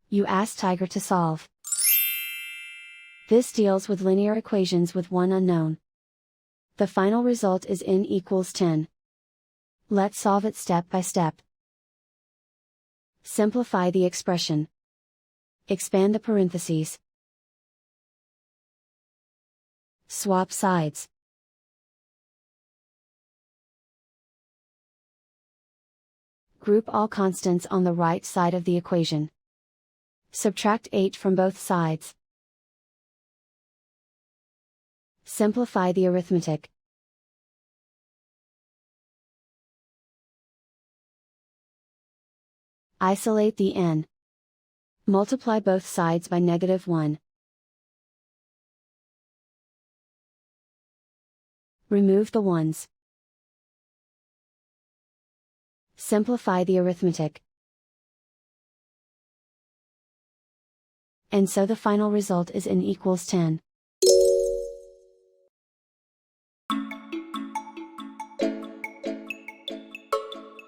You ask Tiger to solve. This deals with linear equations with one unknown. The final result is n equals 10. Let's solve it step by step. Simplify the expression. Expand the parentheses. Swap sides. Group all constants on the right side of the equation. Subtract 8 from both sides. Simplify the arithmetic. Isolate the n. Multiply both sides by -1. Remove the ones. Simplify the arithmetic. And so the final result is n equals 10.